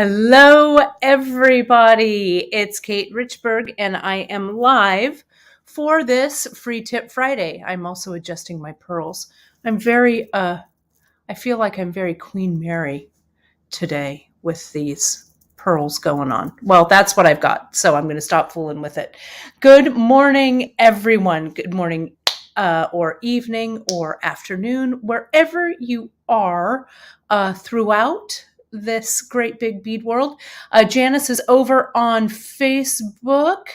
Hello, everybody. It's Kate Richberg, and I am live for this Free Tip Friday. I'm also adjusting my pearls. I feel like I'm very Queen Mary today with these pearls going on. Well, that's what I've got, so I'm going to stop fooling with it. Good morning, everyone. Good morning, or evening, or afternoon, wherever you are throughout this great big bead world. Janice is over on Facebook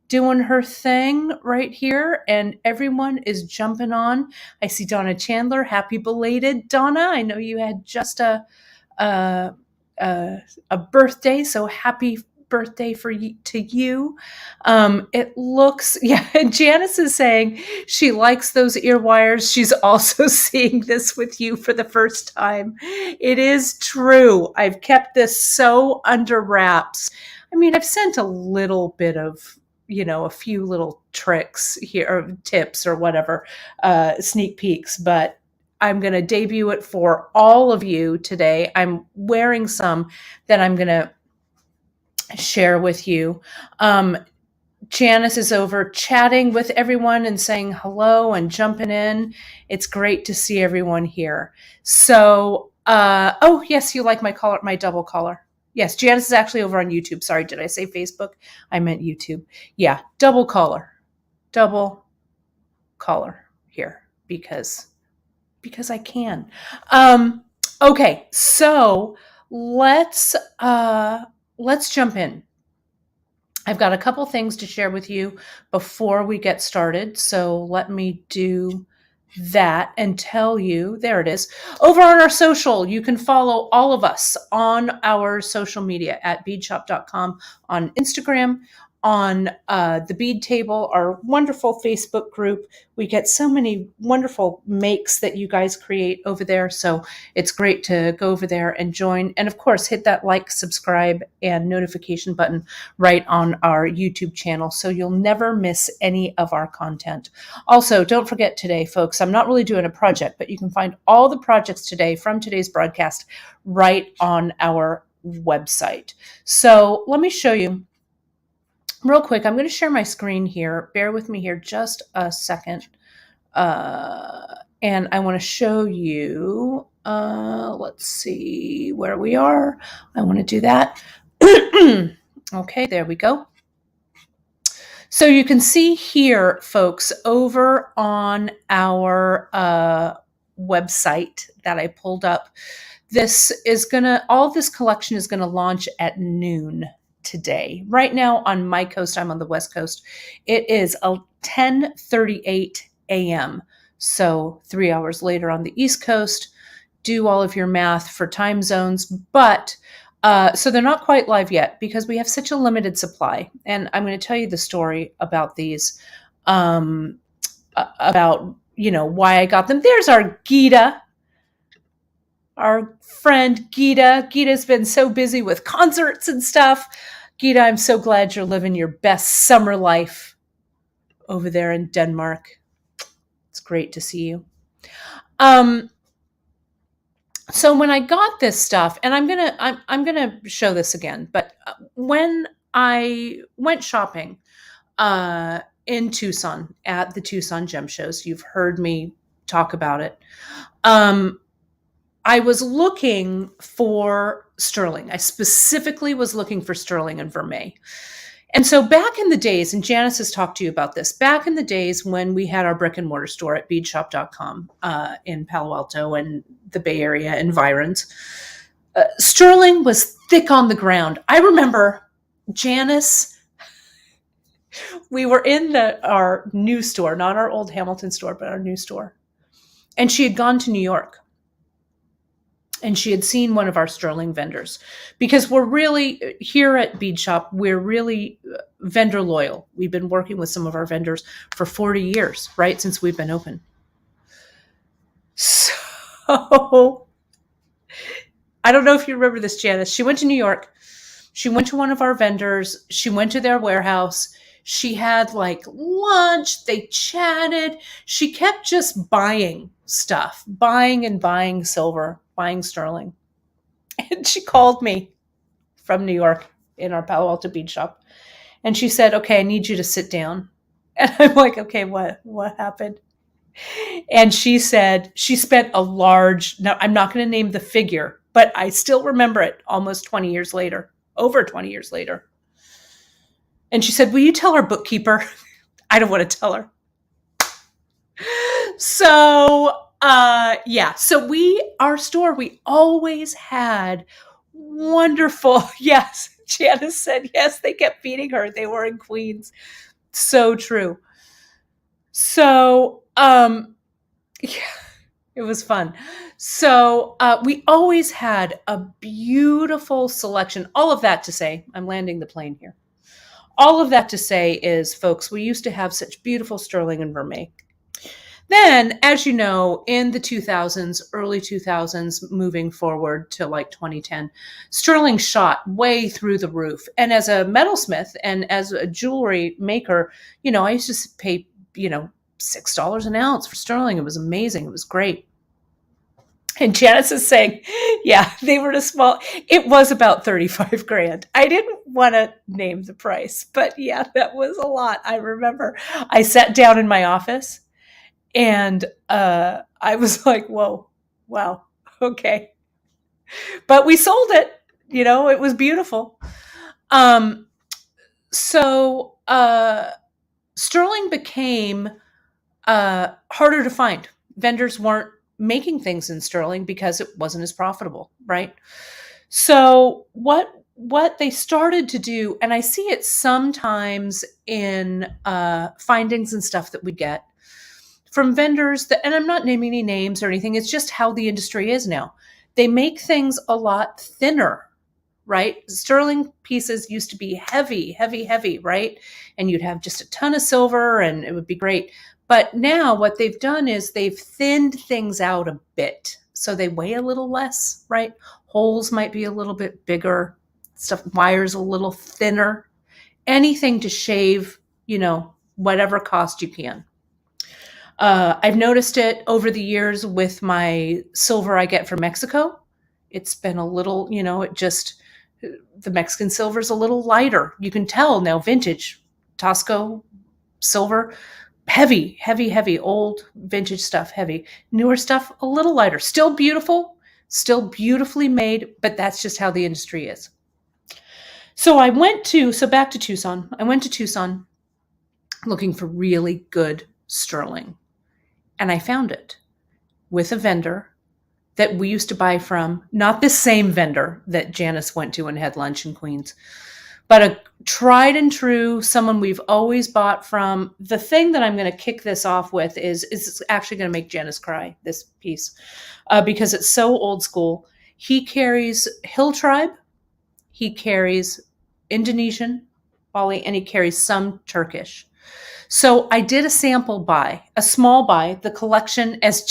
doing her thing right here, and everyone is jumping on. I see Donna Chandler. Happy belated, Donna. I know you had just a, a birthday, so happy birthday to you. It looks, yeah, and Janice is saying she likes those ear wires. She's also seeing this with you for the first time. It is true. I've kept this so under wraps. I mean, I've sent a little bit of, a few little tricks here, or tips or whatever, sneak peeks, but I'm going to debut it for all of you today. I'm wearing some that I'm going to share with you. Janice is over chatting with everyone and saying hello and jumping in. It's great to see everyone here. So, oh yes, you like my collar, my double collar. Yes, Janice is actually over on YouTube. Sorry, did I say Facebook? I meant YouTube. Yeah, double collar here because I can. Okay, so let's jump in. I've got a couple things to share with you before we get started. So let me do that and tell you, there it is. Over on our social, you can follow all of us on our social media at beadshop.com on Instagram, on the Bead Table, our wonderful Facebook group. We get so many wonderful makes that you guys create over there. So it's great to go over there and join. And of course, hit that like, subscribe, and notification button right on our YouTube channel so you'll never miss any of our content. Also, don't forget today, folks, I'm not really doing a project, but you can find all the projects today from today's broadcast right on our website. So let me show you real quick. I'm going to share my screen here. Bear with me here just a second. And I want to show you, let's see where we are. I want to do that. Okay, there we go. So you can see here, folks, over on our website that I pulled up, all this collection is going to launch at noon today. Right now on my coast, I'm on the West Coast. It is 10:38 a.m. So 3 hours later on the East Coast. Do all of your math for time zones, but so they're not quite live yet because we have such a limited supply. And I'm going to tell you the story about these, about, why I got them. There's our Gita, our friend Gita. Gita's been so busy with concerts and stuff. Gita, I'm so glad you're living your best summer life over there in Denmark. It's great to see you. So when I got this stuff, and I'm gonna show this again, but when I went shopping in Tucson at the Tucson Gem Shows, you've heard me talk about it. I was looking for sterling. I specifically was looking for sterling and Vermeil. And so back in the days, and Janice has talked to you about this, back in the days when we had our brick and mortar store at beadshop.com in Palo Alto and the Bay Area environs, sterling was thick on the ground. I remember Janice, we were in our new store, not our old Hamilton store, but our new store. And she had gone to New York. And she had seen one of our sterling vendors, because we're really, here at Bead Shop, we're really vendor loyal. We've been working with some of our vendors for 40 years, right? Since we've been open. So I don't know if you remember this, Janice. She went to New York. She went to one of our vendors. She went to their warehouse. She had like lunch. They chatted. She kept just buying stuff, buying and buying silver, buying sterling. And she called me from New York in our Palo Alto bead shop. And she said, okay, I need you to sit down. And I'm like, okay, what happened? And she said she spent a large, now I'm not going to name the figure, but I still remember it almost 20 years later, over 20 years later. And she said, will you tell our bookkeeper? I don't want to tell her. So, yeah. So our store, we always had wonderful, yes. Janice said, yes, they kept feeding her. They were in Queens. So true. So, yeah, it was fun. So we always had a beautiful selection. All of that to say, I'm landing the plane here. All of that to say is, folks, we used to have such beautiful sterling and vermeil. Then, as you know, in the 2000s, early 2000s, moving forward to like 2010, sterling shot way through the roof. And as a metalsmith and as a jewelry maker, I used to pay, $6 an ounce for sterling. It was amazing. It was great. And Janice is saying, yeah, they were small. It was about 35 grand. I didn't want to name the price, but yeah, that was a lot. I remember I sat down in my office and I was like, whoa, wow, okay. But we sold it. It was beautiful. So sterling became harder to find. Vendors weren't making things in sterling because it wasn't as profitable, right? So what they started to do, and I see it sometimes in findings and stuff that we get from vendors and I'm not naming any names or anything, it's just how the industry is now. They make things a lot thinner, right? Sterling pieces used to be heavy, heavy, heavy, right? And you'd have just a ton of silver and it would be great. But now what they've done is they've thinned things out a bit. So they weigh a little less, right? Holes might be a little bit bigger, wires a little thinner, anything to shave, whatever cost you can. I've noticed it over the years with my silver I get from Mexico. It's been a little, the Mexican silver is a little lighter. You can tell now, vintage Tosco silver, heavy, heavy, heavy, old vintage stuff, heavy. Newer stuff, a little lighter. Still beautiful, still beautifully made, but that's just how the industry is. So back to Tucson. I went to Tucson looking for really good sterling. And I found it with a vendor that we used to buy from, not the same vendor that Janice went to and had lunch in Queens, but a tried and true, someone we've always bought from. The thing that I'm going to kick this off with is actually going to make Janice cry, this piece, because it's so old school. He carries Hill Tribe, he carries Indonesian, Bali, and he carries some Turkish. So I did a sample buy, a small buy, the collection, as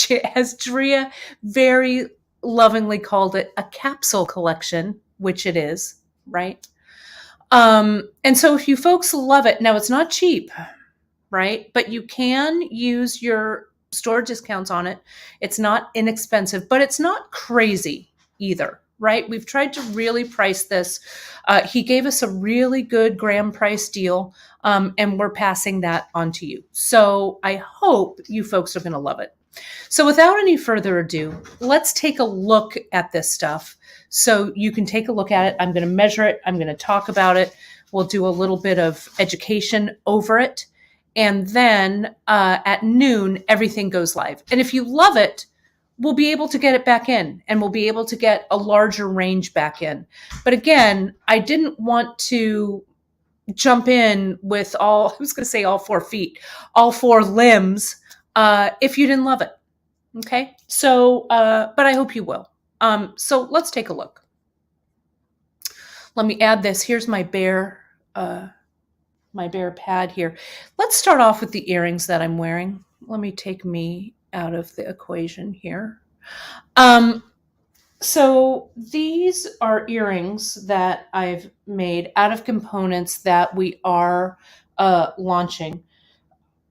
Drea very lovingly called it, a capsule collection, which it is, right? And so if you folks love it, now it's not cheap, right? But you can use your store discounts on it. It's not inexpensive, but it's not crazy either, right? We've tried to really price this. He gave us a really good gram price deal, and we're passing that on to you. So I hope you folks are going to love it. So without any further ado, let's take a look at this stuff so you can take a look at it. I'm going to measure it. I'm going to talk about it. We'll do a little bit of education over it. And then at noon, everything goes live. And if you love it, we'll be able to get it back in and we'll be able to get a larger range back in. But again, I didn't want to jump in with I was going to say all 4 feet, all 4 limbs, if you didn't love it. Okay. So, but I hope you will. So let's take a look. Let me add this. Here's my bare pad here. Let's start off with the earrings that I'm wearing. Let me take me out of the equation here. So these are earrings that I've made out of components that we are launching.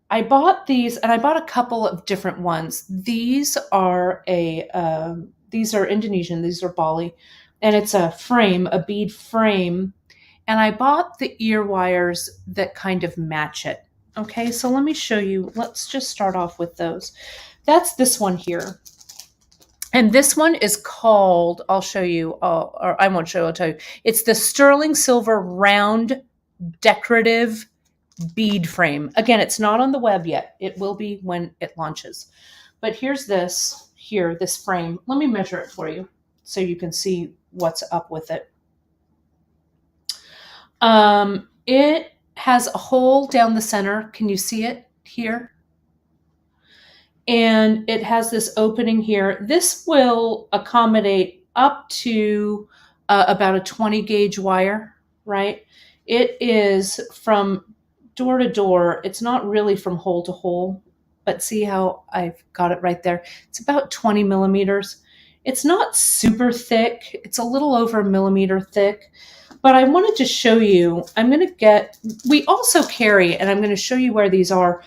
I bought these, and I bought a couple of different ones. These are Indonesian. These are Bali. and it's a frame, a bead frame. And I bought the ear wires that kind of match it. Okay, so let me show you. Let's just start off with those. That's this one here. And this one is called, I'll show you, or I won't show, I'll tell you. It's the sterling silver round decorative bead frame. Again, it's not on the web yet. It will be when it launches. But here's this here, this frame. Let me measure it for you so you can see what's up with it. It has a hole down the center. Can you see it here? And it has this opening here. This will accommodate up to about a 20 gauge wire, right? It is from door to door. It's not really from hole to hole, but see how I've got it right there. It's about 20 millimeters. It's not super thick. It's a little over a millimeter thick, but I wanted to show you, we also carry, and I'm going to show you where these are.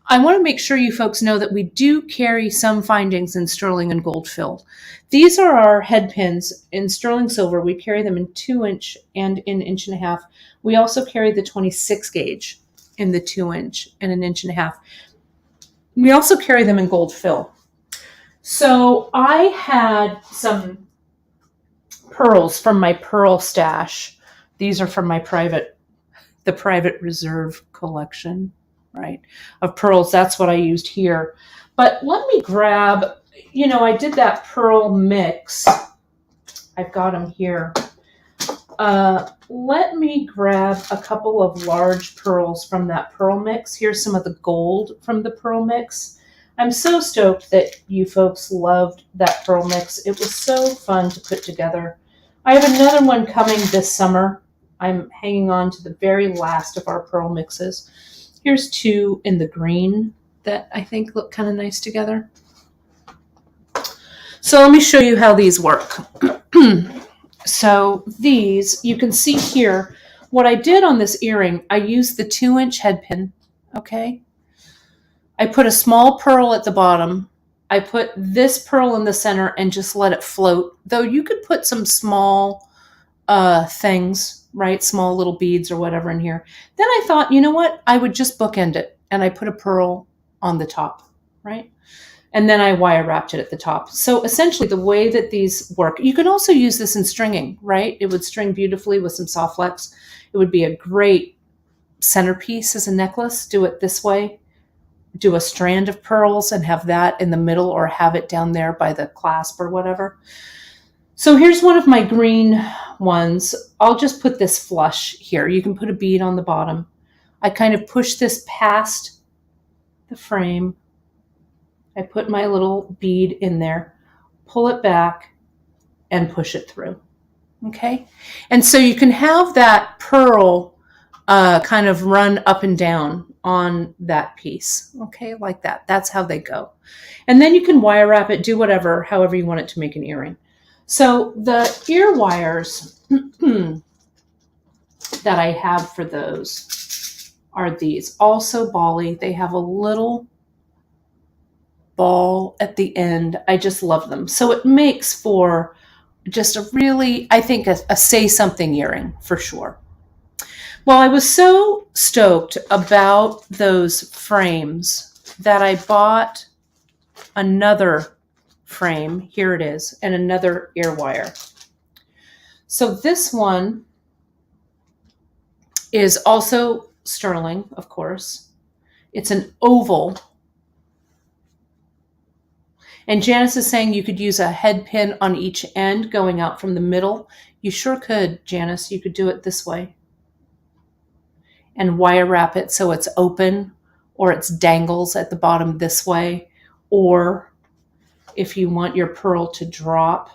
I want to make sure you folks know that we do carry some findings in sterling and gold fill. These are our head pins in sterling silver. We carry them in 2-inch and in 1.5 inch. We also carry the 26 gauge in the 2-inch and 1.5 inch. We also carry them in gold fill. So I had some pearls from my pearl stash. These are from my the private reserve collection, right, of pearls. That's what I used here. But let me grab, I did that pearl mix. I've got them here. Let me grab a couple of large pearls from that pearl mix. Here's some of the gold from the pearl mix. I'm so stoked that you folks loved that pearl mix. It was so fun to put together. I have another one coming this summer. I'm hanging on to the very last of our pearl mixes. Here's 2 in the green that I think look kind of nice together. So let me show you how these work. So these, you can see here, what I did on this earring, I used the 2-inch head pin, okay? I put a small pearl at the bottom. I put this pearl in the center and just let it float. Though you could put some small things, right? Small little beads or whatever in here. Then I thought, you know what? I would just bookend it. And I put a pearl on the top, right? And then I wire wrapped it at the top. So essentially the way that these work, you can also use this in stringing, right? It would string beautifully with some soft flex. It would be a great centerpiece as a necklace. Do it this way. Do a strand of pearls and have that in the middle, or have it down there by the clasp or whatever. So here's one of my green ones. I'll just put this flush here. You can put a bead on the bottom. I kind of push this past the frame. I put my little bead in there, pull it back, and push it through. Okay? And so you can have that pearl kind of run up and down on that piece, okay, like that. That's how they go. And then you can wire wrap it, do whatever, however you want it to make an earring. So the ear wires that I have for those are these. Also bally. They have a little ball at the end. I just love them. So it makes for just a really, I think, a say something earring for sure. Well, I was so stoked about those frames that I bought another frame. Here it is, and another ear wire. So this one is also sterling, of course. It's an oval. And Janice is saying you could use a head pin on each end going out from the middle. You sure could, Janice. You could do it this way and wire wrap it so it's open, or it's dangles at the bottom this way. Or if you want your pearl to drop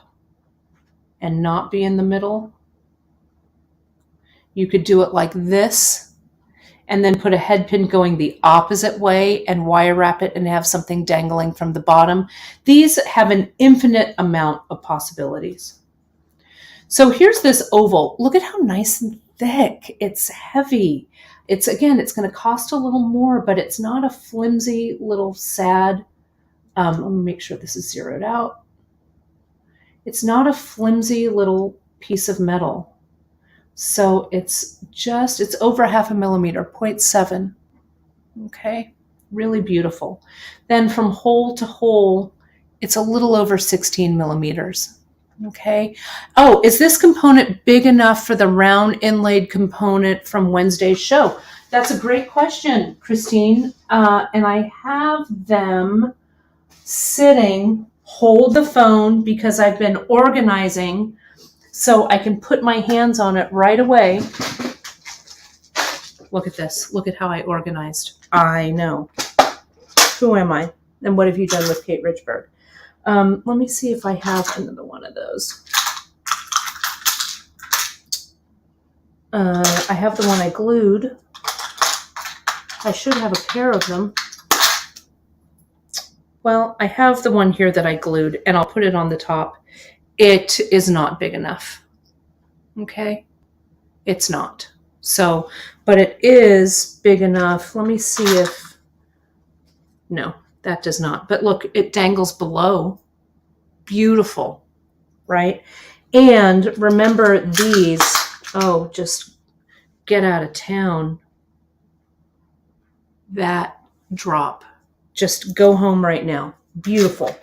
and not be in the middle, you could do it like this and then put a head pin going the opposite way and wire wrap it and have something dangling from the bottom. These have an infinite amount of possibilities. So here's this oval. Look at how nice and thick. It's heavy. It's going to cost a little more, but it's not a flimsy little sad. Let me make sure this is zeroed out. It's not a flimsy little piece of metal. So it's over 0.5 millimeter, 0.7. Okay, really beautiful. Then from hole to hole, it's a little over 16 millimeters. Okay. Oh, is this component big enough for the round inlaid component from Wednesday's show? That's a great question, Christine. And I have them sitting, hold the phone because I've been organizing so I can put my hands on it right away. Look at this. Look at how I organized. I know. Who am I? And what have you done with Kate Richburg? Let me see if I have another one of those. I have the one I glued. I should have a pair of them. Well, I have the one here that I glued, and I'll put it on the top. It is not big enough. Okay? It's not. So, but it is big enough. Let me see if... No, that does not. But look, it dangles below. Beautiful, right? And remember these. Oh, just get out of town. That drop. Just go home right now. Beautiful.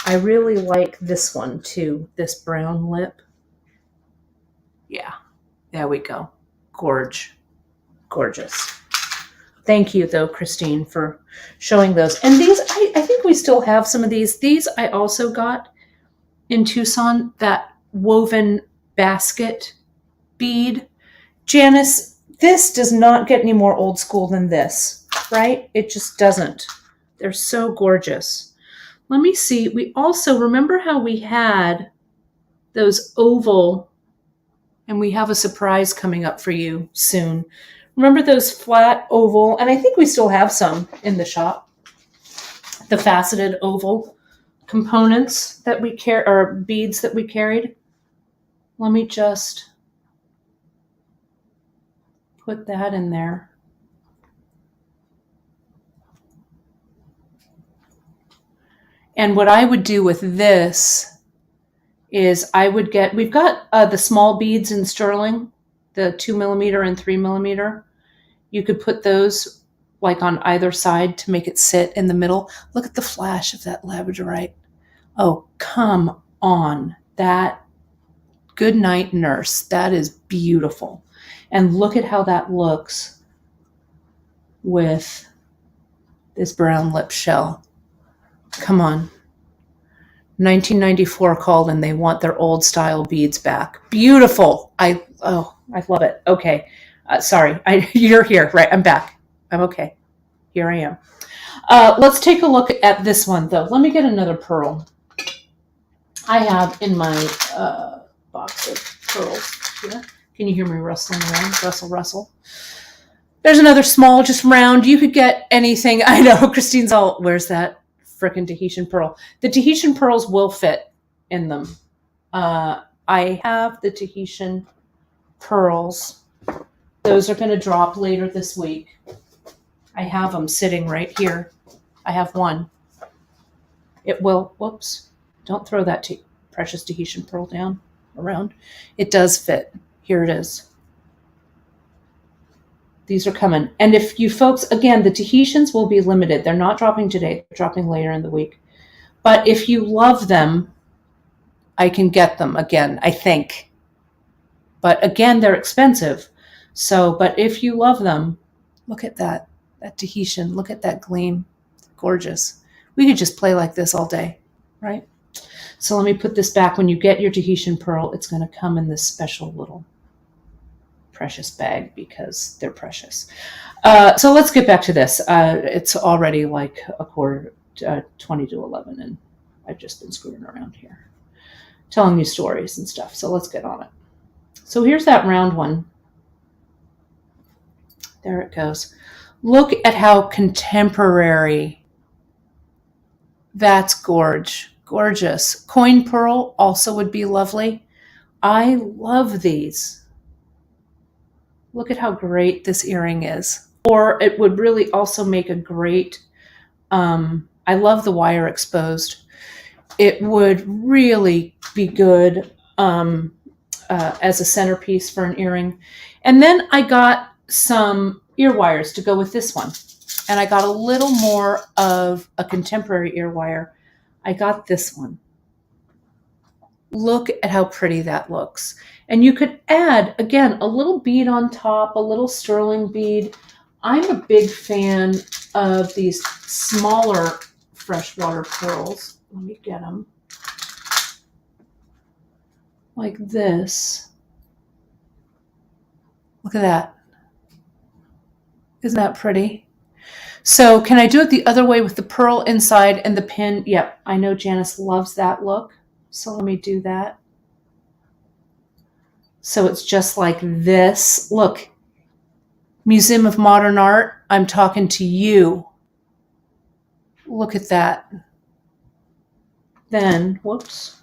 I really like this one too, this brown lip. Yeah, there we go. Gorgeous. Thank you, though, Christine, for showing those. And these, I think we still have some of these. These I also got in Tucson, that woven basket bead. Janice, this does not get any more old school than this, right? It just doesn't. They're so gorgeous. Let me see. We also, remember how we had those oval, and we have a surprise coming up for you soon. Remember those flat oval, and I think we still have some in the shop, the faceted oval components that we carry, or beads that we carried. Let me just put that in there. And what I would do with this is I would get, we've got the small beads in sterling, the 2 millimeter and 3 millimeter. You could put those like on either side to make it sit in the middle. Look at the flash of that labradorite. Oh, come on. That good night nurse. That is beautiful. And look at how that looks with this brown lip shell. Come on. 1994 called and they want their old style beads back. Beautiful. I love it. Okay. Sorry. You're here. Right. I'm back. I'm okay. Here I am. Let's take a look at this one, though. Let me get another pearl. I have in my box of pearls here. Can you hear me rustling around? Rustle. There's another small, just round. You could get anything. I know. Christine's all, where's that frickin' Tahitian pearl? The Tahitian pearls will fit in them. I have the Tahitian pearls. Those are going to drop later this week. I have them sitting right here. I have one. It will, whoops, don't throw that precious Tahitian pearl down around. It does fit. Here it is. These are coming. And if you folks, again, the Tahitians will be limited. They're not dropping today. They're dropping later in the week. But if you love them, I can get them again, I think. But again, they're expensive. So, but if you love them, look at that Tahitian. Look at that gleam. Gorgeous. We could just play like this all day, right? So let me put this back. When you get your Tahitian pearl, it's going to come in this special little precious bag because they're precious. So let's get back to this. It's already like a quarter, 20 to 11, and I've just been screwing around here, telling you stories and stuff. So let's get on it. So here's that round one. There it goes. Look at how contemporary. That's gorgeous. Coin pearl also would be lovely. I love these. Look at how great this earring is. Or it would really also make a great, I love the wire exposed. it would really be good as a centerpiece for an earring. And then I got some ear wires to go with this one. And I got a little more of a contemporary ear wire. I got this one. Look at how pretty that looks. And you could add, again, a little bead on top, a little sterling bead. I'm a big fan of these smaller freshwater pearls. Let me get them. Like this. Look at that. Isn't that pretty? So can I do it the other way with the pearl inside and the pin? Yep, I know Janice loves that look. So let me do that. So it's just like this. Look, Museum of Modern Art, I'm talking to you. Look at that. Then, whoops.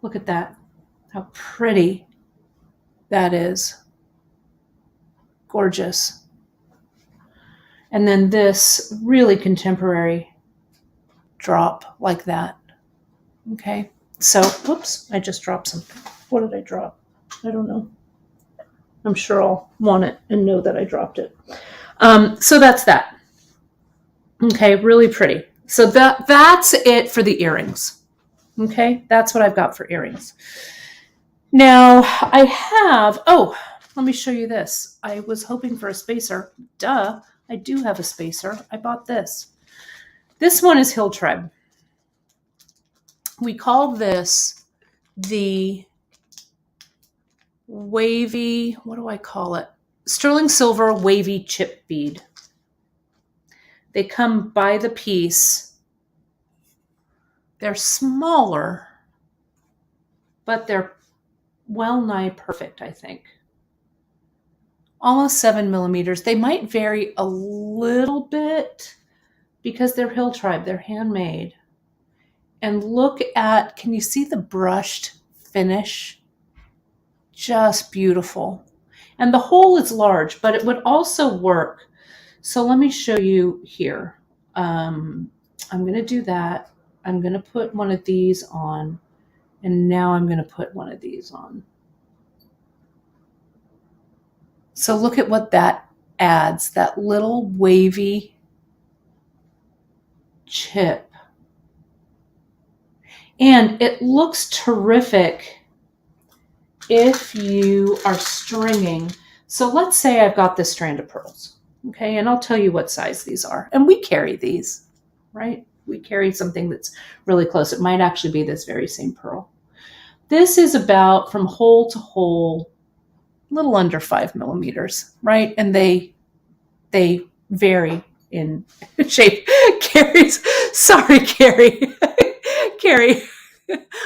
Look at that. How pretty that is. Gorgeous. And then this really contemporary drop like that. Okay. So, whoops, I just dropped something. What did I drop? I don't know. I'm sure I'll want it and know that I dropped it. So that's that. Okay, really pretty. So that's it for the earrings. Okay, that's what I've got for earrings. Now I have, let me show you this. I was hoping for a spacer. Duh, I do have a spacer. I bought this. This one is Hill Tribe. We call this the wavy, what do I call it? Sterling silver wavy chip bead. They come by the piece. They're smaller, but they're well nigh perfect, I think. Almost 7 millimeters. They might vary a little bit because they're Hill Tribe. They're handmade. And look at, can you see the brushed finish? Just beautiful. And the hole is large, but it would also work. So let me show you here. I'm going to do that. I'm going to put one of these on. And now I'm going to put one of these on. So look at what that adds, that little wavy chip. And it looks terrific if you are stringing. So let's say I've got this strand of pearls, okay? And I'll tell you what size these are. And we carry these, right? We carry something that's really close. It might actually be this very same pearl. This is about from hole to hole, a little under 5 millimeters, right? And they vary in shape. Sorry, Carrie. Carrie,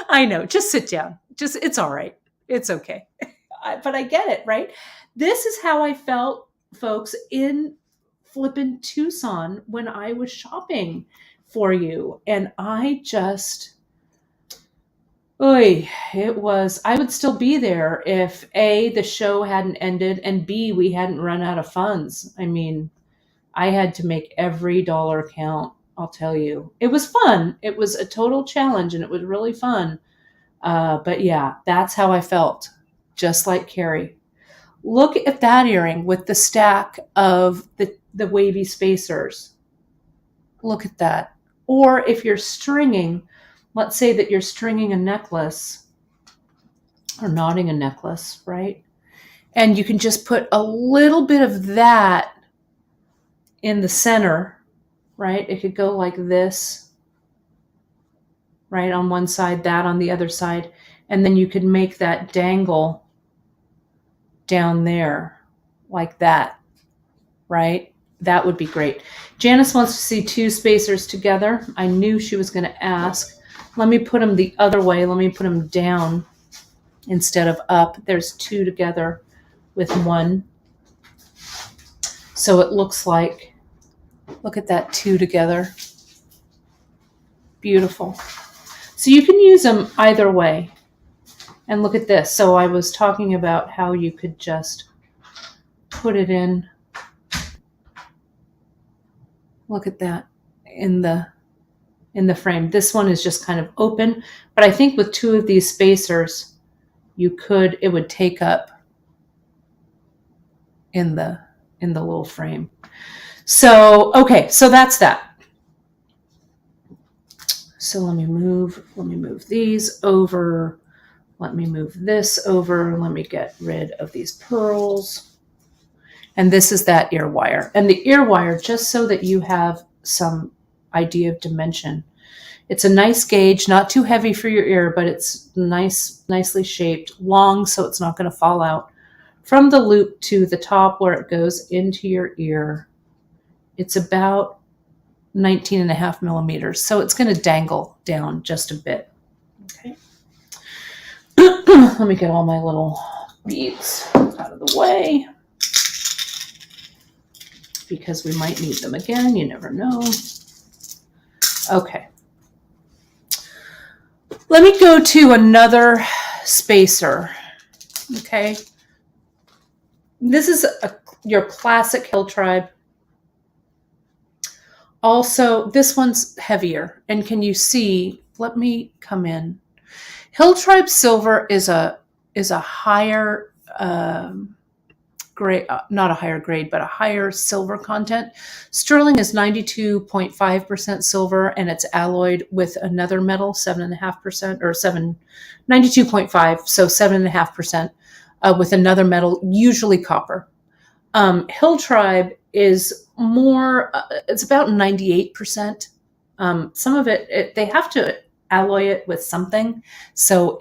I know, just sit down. It's all right. It's okay. But I get it, right? This is how I felt, folks, in flippin' Tucson when I was shopping for you. And I just, I would still be there if A, the show hadn't ended, and B, we hadn't run out of funds. I mean, I had to make every dollar count, I'll tell you. It was fun. It was a total challenge and it was really fun. But yeah, that's how I felt, just like Carrie. Look at that earring with the stack of the wavy spacers. Look at that. Or if you're stringing, let's say that you're stringing a necklace or knotting a necklace, right? And you can just put a little bit of that in the center, right? It could go like this, right? On one side, that on the other side. And then you could make that dangle down there like that, right? That would be great. Janice wants to see 2 spacers together. I knew she was going to ask. Let me put them the other way. Let me put them down instead of up. There's 2 together with 1. So it looks like, look at that 2 together. Beautiful. So you can use them either way. And look at this. So I was talking about how you could just put it in. Look at that. in the frame. This one is just kind of open, but I think with two of these spacers, it would take up in the little frame. So, okay, so that's that. So let me move these over. Let me move this over. Let me get rid of these pearls. And this is that ear wire. And the ear wire, just so that you have some idea of dimension. It's a nice gauge, not too heavy for your ear, but it's nicely shaped, long so it's not going to fall out. From the loop to the top where it goes into your ear, it's about 19.5 millimeters. So it's going to dangle down just a bit. Okay. Let me get all my little beads out of the way, because we might need them again. You never know. Okay. Let me go to another spacer. Okay. This is your classic Hill Tribe. Also, this one's heavier. And can you see? Let me come in. Hill Tribe silver is a higher grade, not a higher grade, but a higher silver content. Sterling is 92.5% silver, and it's alloyed with another metal, 7.5%, or 92.5, so 7.5%, with another metal, usually copper. Hill Tribe is more, it's about 98%. Some of it, they have to alloy it with something, so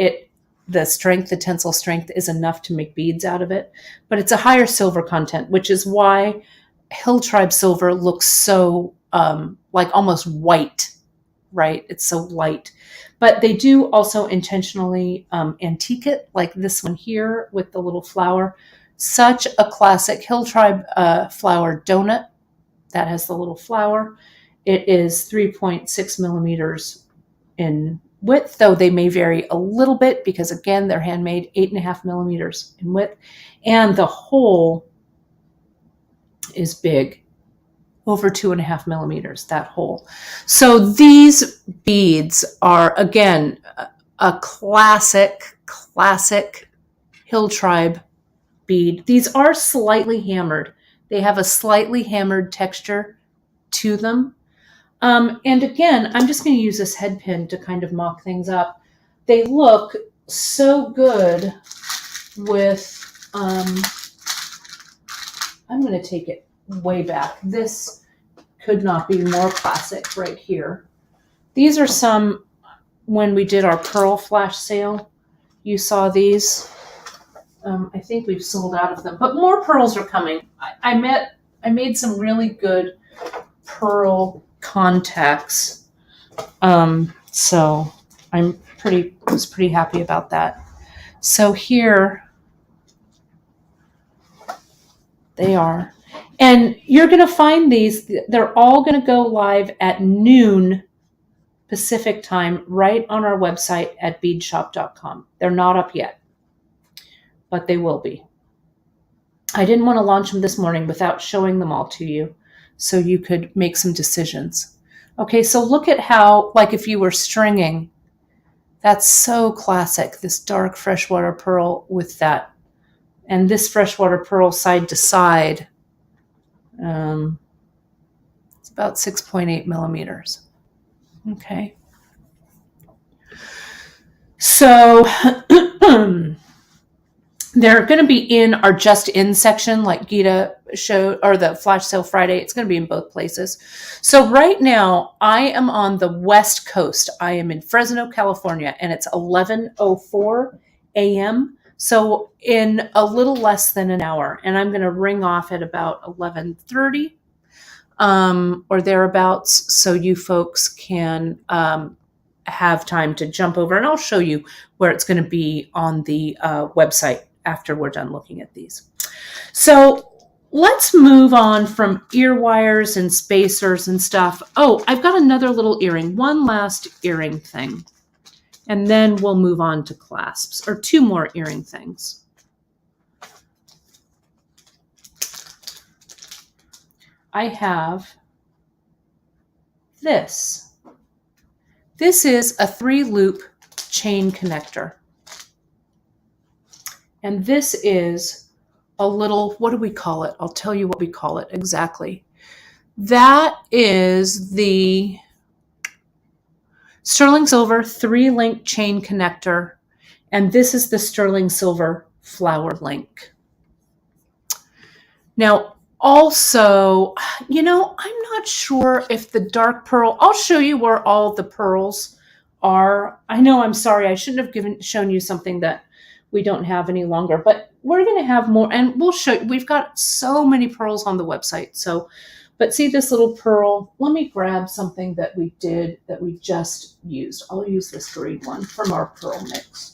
the tensile strength is enough to make beads out of it, but it's a higher silver content, which is why Hill Tribe silver looks so like almost white, right? It's so light. But they do also intentionally antique it, like this one here with the little flower. Such a classic Hill Tribe flower donut that has the little flower. It is 3.6 millimeters in width, though they may vary a little bit because, again, they're handmade, 8.5 millimeters in width. And the hole is big, over 2.5 millimeters, that hole. So these beads are, again, a classic Hill Tribe bead. These are slightly hammered. They have a slightly hammered texture to them. And again, I'm just going to use this head pin to kind of mock things up. They look so good with, I'm going to take it way back. This could not be more classic right here. These are some, when we did our pearl flash sale, you saw these. I think we've sold out of them, but more pearls are coming. I made some really good pearl contacts. So I was pretty happy about that. So here they are. And you're going to find these, they're all going to go live at noon Pacific time, right on our website at beadshop.com. They're not up yet, but they will be. I didn't want to launch them this morning without showing them all to you, so you could make some decisions. Okay, so look at how, like if you were stringing, that's so classic, this dark freshwater pearl with that. And this freshwater pearl side to side, it's about 6.8 millimeters. Okay. So they're going to be in our just in section like Gita showed, or the flash sale Friday. It's going to be in both places. So right now I am on the West Coast. I am in Fresno, California, and it's 11:04 a.m. So in a little less than an hour, and I'm going to ring off at about 11:30 or thereabouts, so you folks can have time to jump over, and I'll show you where it's going to be on the website after we're done looking at these. So let's move on from ear wires and spacers and stuff. Oh, I've got another little earring, one last earring thing, and then we'll move on to clasps, or two more earring things. I have this. This is a 3-loop chain connector. And this is a little, what do we call it? I'll tell you what we call it exactly. That is the sterling silver 3-link chain connector. And this is the sterling silver flower link. Now, also, I'm not sure if the dark pearl, I'll show you where all the pearls are. I know, I'm sorry, I shouldn't have shown you something that we don't have any longer, but we're going to have more, and we'll show you. We've got so many pearls on the website. So, but see this little pearl? Let me grab something that we just used. I'll use this green one from our pearl mix.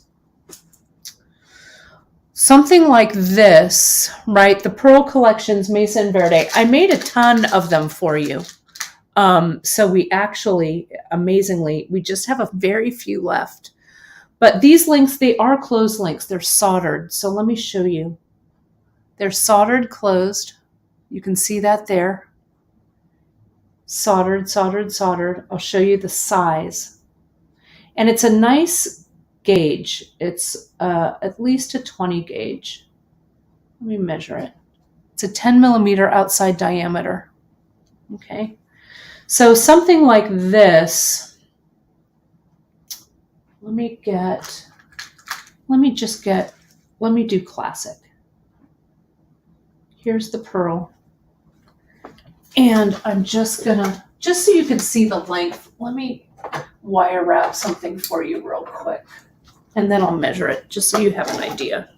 Something like this, right? The Pearl Collections Mesa and Verde. I made a ton of them for you. So we actually, amazingly, we just have a very few left. But these links, they are closed links. They're soldered. So let me show you. They're soldered closed. You can see that there. Soldered, soldered, soldered. I'll show you the size. And it's a nice gauge. It's at least a 20 gauge. Let me measure it. It's a 10 millimeter outside diameter. Okay. So something like this. Let me do classic. Here's the pearl. And I'm just so you can see the length, let me wire wrap something for you real quick. And then I'll measure it just so you have an idea.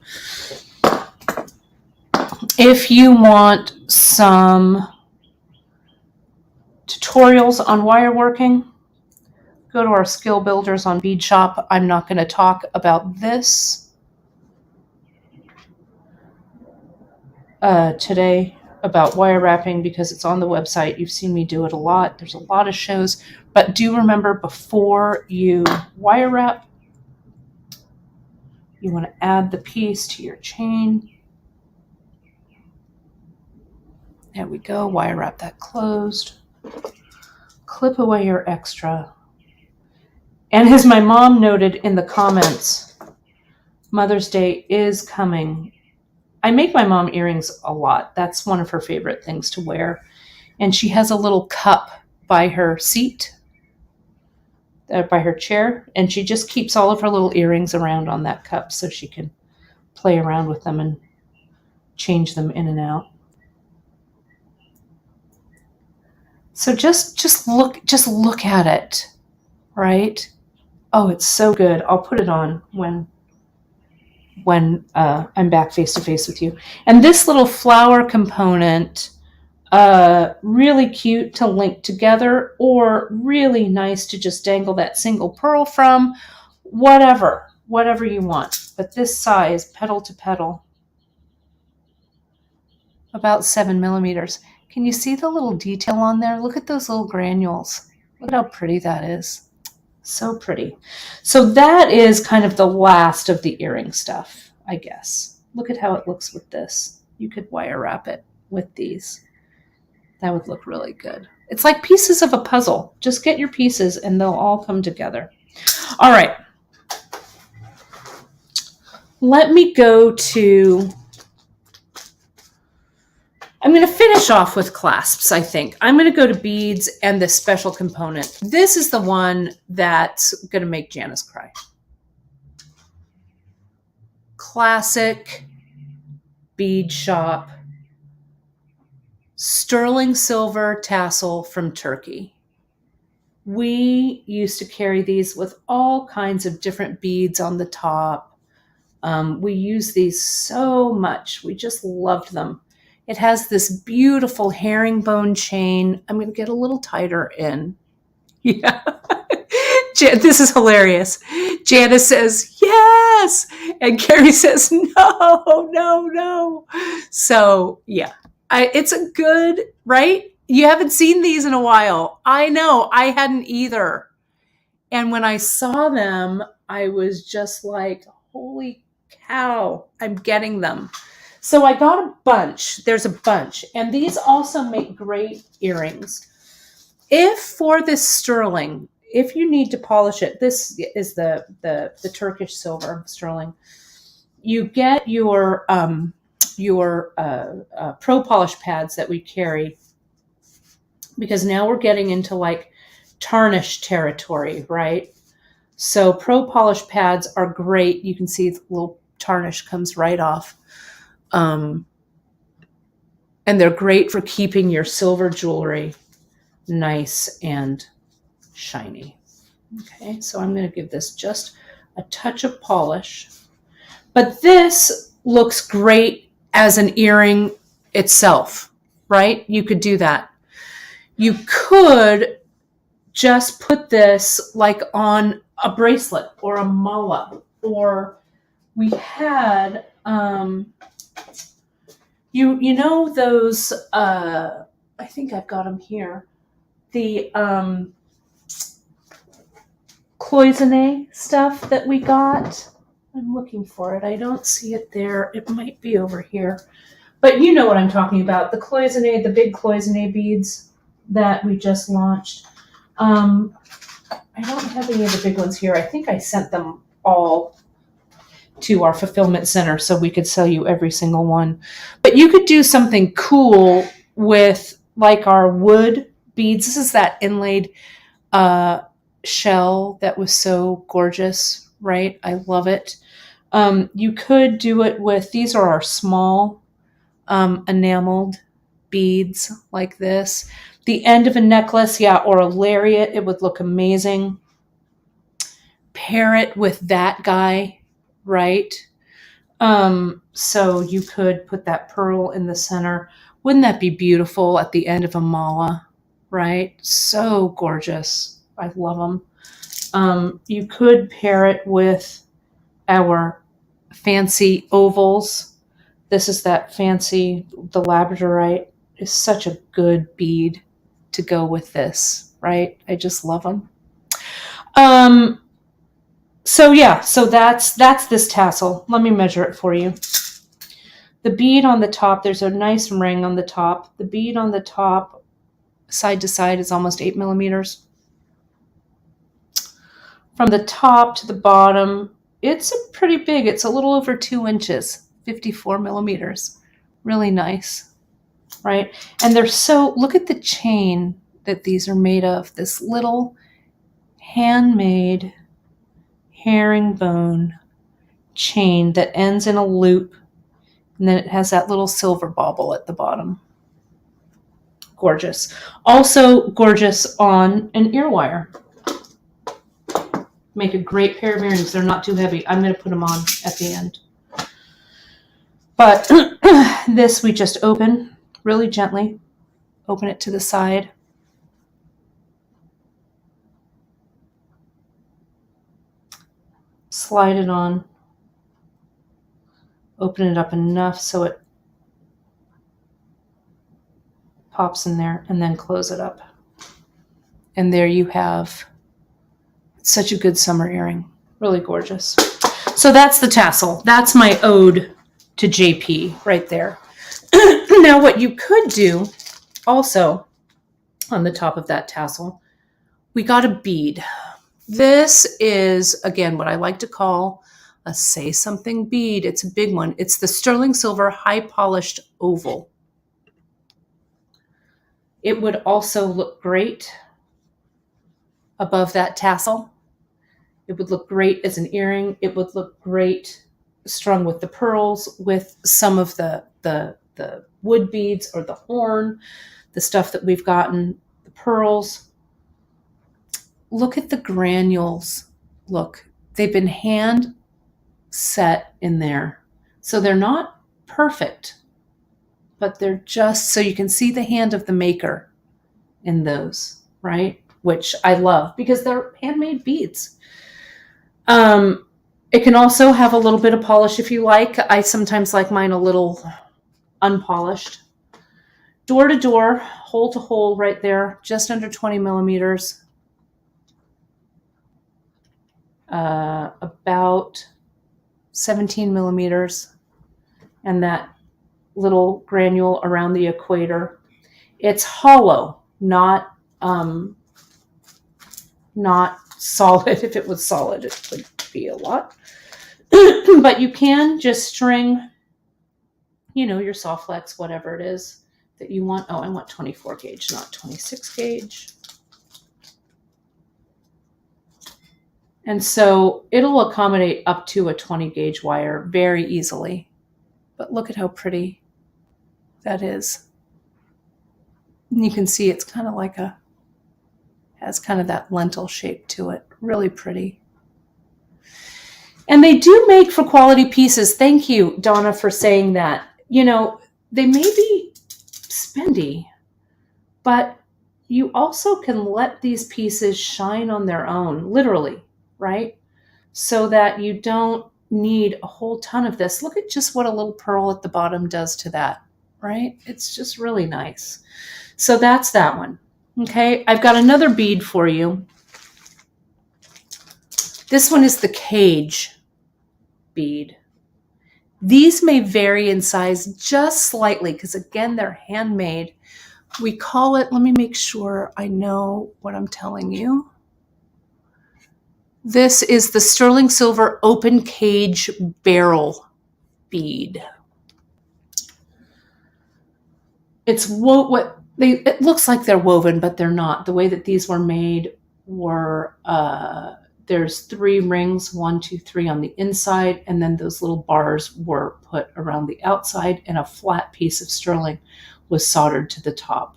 If you want some tutorials on wire working, go to our skill builders on Bead Shop. I'm not going to talk about this today, about wire wrapping, because it's on the website. You've seen me do it a lot. There's a lot of shows. But do remember, before you wire wrap, you want to add the piece to your chain. There we go. Wire wrap that closed. Clip away your extra. And as my mom noted in the comments, Mother's Day is coming. I make my mom earrings a lot. That's one of her favorite things to wear. And she has a little cup by her seat, by her chair, and she just keeps all of her little earrings around on that cup so she can play around with them and change them in and out. So just look at it, right? Oh, it's so good. I'll put it on when I'm back face to face with you. And this little flower component, really cute to link together, or really nice to just dangle that single pearl from, whatever you want. But this size, petal to petal, about 7 millimeters. Can you see the little detail on there? Look at those little granules. Look at how pretty that is. So pretty. So that is kind of the last of the earring stuff, I guess. Look at how it looks with this. You could wire wrap it with these. That would look really good. It's like pieces of a puzzle. Just get your pieces and they'll all come together. All right. Let me go to... I'm going to finish off with clasps, I think. I'm going to go to beads and this special component. This is the one that's going to make Janice cry. Classic bead shop, sterling silver tassel from Turkey. We used to carry these with all kinds of different beads on the top. We use these so much. We just loved them. It has this beautiful herringbone chain. I'm going to get a little tighter in. Yeah. This is hilarious. Janice says, yes. And Carrie says, no. So, yeah. It's a good, right? You haven't seen these in a while. I know. I hadn't either. And when I saw them, I was just like, holy cow, I'm getting them. So I got a bunch. There's a bunch. And these also make great earrings. If for this sterling, if you need to polish it, this is the Turkish silver sterling. You get your pro polish pads that we carry, because now we're getting into like tarnish territory, right? So pro polish pads are great. You can see the little tarnish comes right off. And they're great for keeping your silver jewelry nice and shiny. Okay, so I'm going to give this just a touch of polish. But this looks great as an earring itself, right? You could do that. You could just put this like on a bracelet or a mala, or we had you know those I think I've got them here, the cloisonne stuff that we got. I'm looking for it. I don't see it there. It might be over here. But you know what I'm talking about. The cloisonne, the big cloisonne beads that we just launched. I don't have any of the big ones here. I think I sent them all to our fulfillment center so we could sell you every single one. But you could do something cool with like our wood beads. This is that inlaid shell that was so gorgeous, right? I love it. You could do it with, these are our small enameled beads like this. The end of a necklace, yeah, or a lariat, it would look amazing. Pair it with that guy, right? So you could put that pearl in the center. Wouldn't that be beautiful at the end of a mala, right? So gorgeous. I love them. You could pair it with our fancy ovals. This is that fancy, the labradorite is such a good bead to go with this, right? I just love them. So yeah, so that's this tassel. Let me measure it for you. The bead on the top, there's a nice ring on the top. The bead on the top, side to side, is almost 8 millimeters. From the top to the bottom, it's pretty big. It's a little over 2 inches, 54 millimeters. Really nice, right? And they're so, look at the chain that these are made of. This little handmade herringbone chain that ends in a loop, and then it has that little silver bauble at the bottom. Gorgeous. Also gorgeous on an ear wire. Make a great pair of earrings. They're not too heavy. I'm going to put them on at the end. But this we just open really gently. Open it to the side. Slide it on. Open it up enough so it pops in there, and then close it up. And there you have such a good summer earring. Really gorgeous. So that's the tassel. That's my ode to JP right there. Now what you could do also on the top of that tassel, we got a bead. This is, again, what I like to call a say something bead. It's a big one. It's the sterling silver high polished oval. It would also look great above that tassel. It would look great as an earring. It would look great strung with the pearls, with some of the wood beads or the horn, the stuff that we've gotten, the pearls. Look at the granules. Look, they've been hand set in there. So they're not perfect, but they're just so you can see the hand of the maker in those, right? Which I love because they're handmade beads. It can also have a little bit of polish if you like. I sometimes like mine a little unpolished. Door to door, hole to hole right there, just under 20 millimeters. About 17 millimeters. And that little granule around the equator. It's hollow, not not solid. If it was solid, it would be a lot. But you can just string, your soft flex, whatever it is that you want. Oh, I want 24 gauge, not 26 gauge. And so it'll accommodate up to a 20 gauge wire very easily. But look at how pretty that is. And you can see it's kind of like has kind of that lentil shape to it. Really pretty. And they do make for quality pieces. Thank you, Donna, for saying that. They may be spendy, but you also can let these pieces shine on their own, literally, right? So that you don't need a whole ton of this. Look at just what a little pearl at the bottom does to that, right? It's just really nice. So that's that one. Okay, I've got another bead for you. This one is the cage bead. These may vary in size just slightly because, again, they're handmade. We call it, let me make sure I know what I'm telling you. This is the sterling silver open cage barrel bead. It looks like they're woven, but they're not. The way that these were made were, there's 3 rings, 1, 2, 3 on the inside, and then those little bars were put around the outside, and a flat piece of sterling was soldered to the top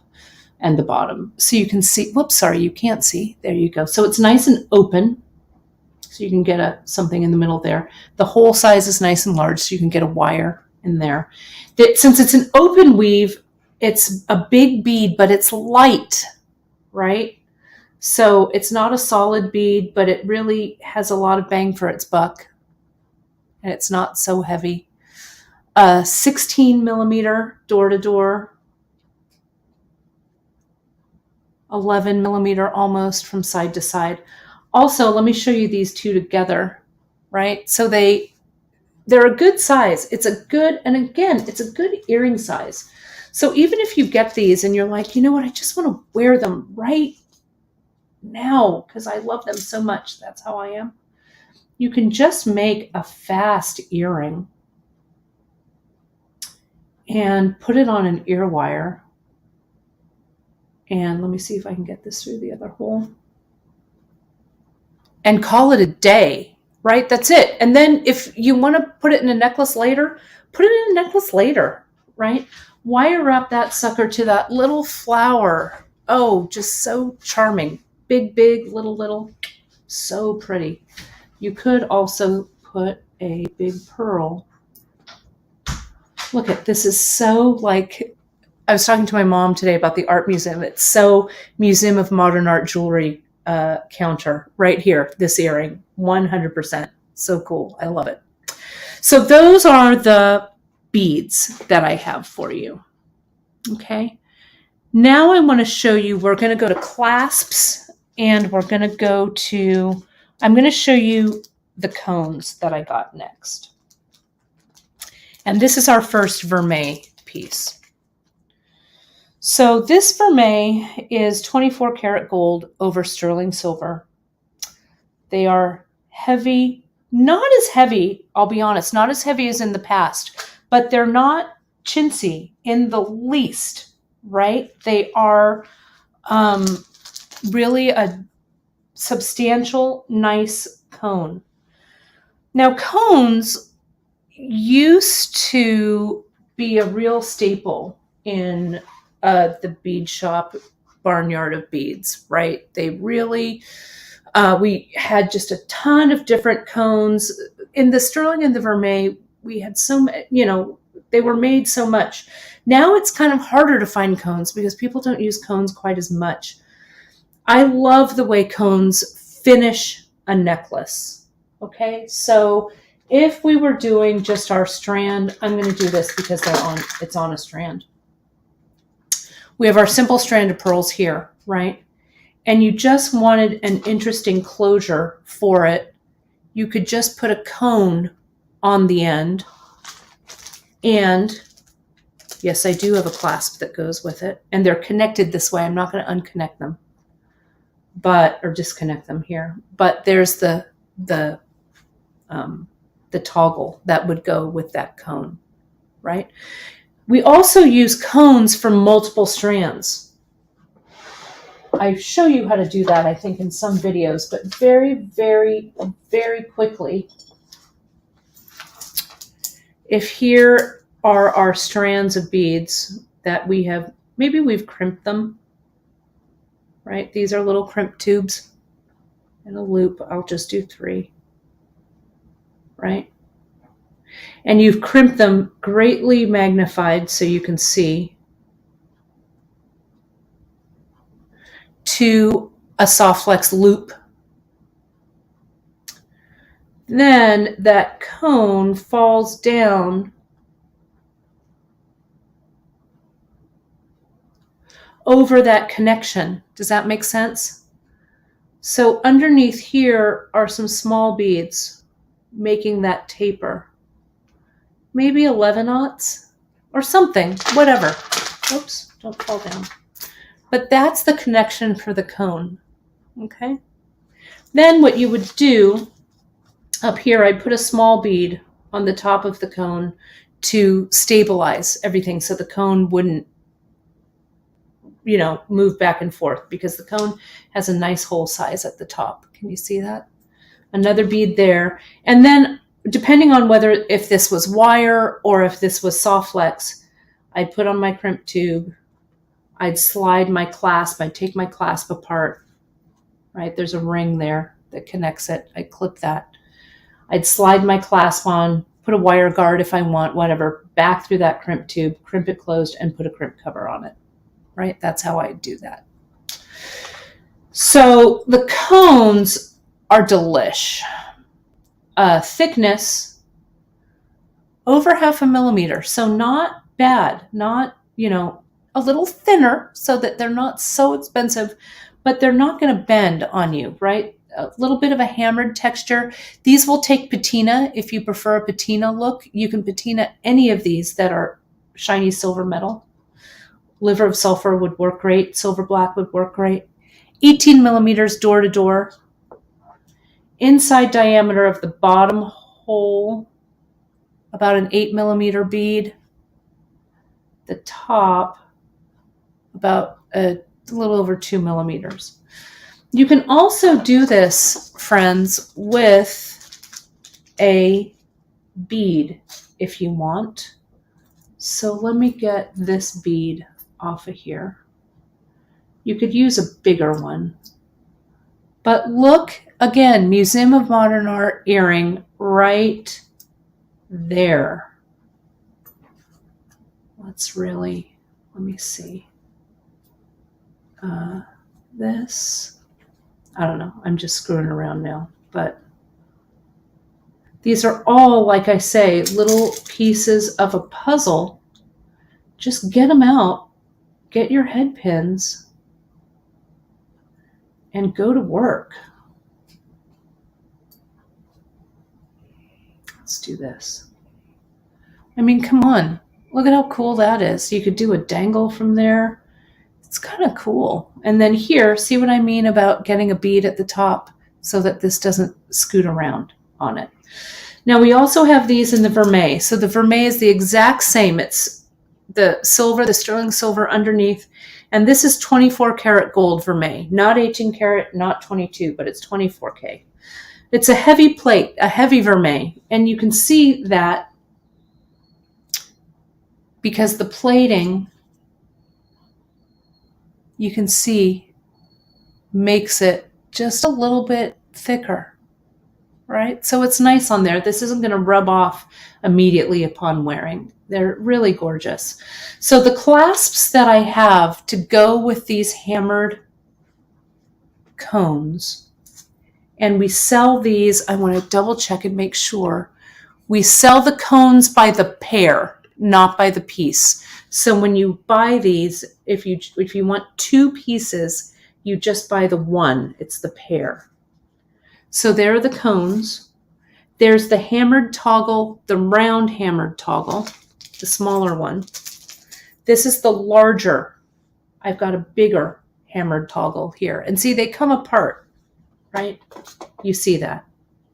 and the bottom. So you can see, you can't see. There you go. So it's nice and open. So you can get something in the middle there. The hole size is nice and large, so you can get a wire in there. Since it's an open weave, it's a big bead, but it's light, right? So it's not a solid bead, but it really has a lot of bang for its buck. And it's not so heavy. 16 millimeter door to door. 11 millimeter almost from side to side. Also, let me show you these two together, right? So they're a good size. It's a good earring size. So even if you get these and you're like, you know what, I just want to wear them right now because I love them so much. That's how I am. You can just make a fast earring and put it on an ear wire. And let me see if I can get this through the other hole. And call it a day, right? That's it. And then if you want to put it in a necklace later, put it in a necklace later, right? Wire up that sucker to that little flower. Oh, just so charming. Big, big, little, so pretty. You could also put a big pearl. Look at this is so like, I was talking to my mom today about the art museum. It's so Museum of Modern Art Jewelry counter right here, this earring, 100%. So cool. I love it. So those are the beads that I have for you. Okay. Now I want to show you, we're going to go to clasps and we're going to go to, I'm going to show you the cones that I got next. And this is our first Vermeil piece. So this Vermeil is 24 karat gold over sterling silver. They are heavy, not as heavy, I'll be honest, not as heavy as in the past, but they're not chintzy in the least, right? They are really a substantial, nice cone. Now, cones used to be a real staple in the bead shop, barnyard of beads, right? They really, we had just a ton of different cones. In the sterling and the Vermeil, we had so many, they were made so much. Now it's kind of harder to find cones because people don't use cones quite as much. I love the way cones finish a necklace. Okay, so if we were doing just our strand, I'm going to do this because it's on a strand. We have our simple strand of pearls here, right? And you just wanted an interesting closure for it. You could just put a cone on the end. And yes, I do have a clasp that goes with it. And they're connected this way. I'm not going to unconnect them. or disconnect them here. But there's the toggle that would go with that cone, right? We also use cones for multiple strands. I show you how to do that, I think, in some videos, but very, very, very quickly. If here are our strands of beads that we have, maybe we've crimped them, right? These are little crimp tubes in a loop. I'll just do 3, right? And you've crimped them greatly magnified so you can see, to a soft flex loop. Then that cone falls down over that connection. Does that make sense? So underneath here are some small beads making that taper. Maybe 11/aughts or something, whatever. Oops, don't fall down. But that's the connection for the cone, okay? Then what you would do, up here, I'd put a small bead on the top of the cone to stabilize everything so the cone wouldn't, move back and forth, because the cone has a nice hole size at the top. Can you see that? Another bead there. And then depending on if this was wire or if this was soft flex, I'd put on my crimp tube, I'd slide my clasp, I'd take my clasp apart, right? There's a ring there that connects it. I'd clip that. I'd slide my clasp on, put a wire guard if I want, whatever, back through that crimp tube, crimp it closed, and put a crimp cover on it, right? That's how I do that. So the cones are delish. Thickness, over 0.5 millimeter. So not bad, not, a little thinner so that they're not so expensive, but they're not going to bend on you, right? A little bit of a hammered texture. These will take patina. If you prefer a patina look, you can patina any of these that are shiny silver metal. Liver of sulfur would work great. Silver black would work great. 18 millimeters door to door. Inside diameter of the bottom hole, about an 8 millimeter bead. The top, about a little over 2 millimeters. You can also do this, friends, with a bead if you want. So let me get this bead off of here. You could use a bigger one. But look, again, Museum of Modern Art earring right there. Let me see. This, I don't know, I'm just screwing around now, but these are all, like I say, little pieces of a puzzle. Just get them out, get your head pins, and go to work. Let's do this. I mean, come on. Look at how cool that is. You could do a dangle from there. It's kind of cool. And then here, see what I mean about getting a bead at the top so that this doesn't scoot around on it. Now we also have these in the Vermeil. So the Vermeil is the exact same. It's the silver, the sterling silver underneath. And this is 24 karat gold Vermeil, not 18 karat, not 22, but it's 24K. It's a heavy plate, a heavy Vermeil. And you can see that because the plating, you can see, makes it just a little bit thicker, right? So it's nice on there. This isn't going to rub off immediately upon wearing. They're really gorgeous. So the clasps that I have to go with these hammered cones, and we sell these, I want to double check and make sure. We sell the cones by the pair, not by the piece. So when you buy these, if you want 2 pieces, you just buy the one. It's the pair. So there are the cones. There's the hammered toggle, the round hammered toggle, the smaller one. This is the larger. I've got a bigger hammered toggle here. And see, they come apart, right? You see that,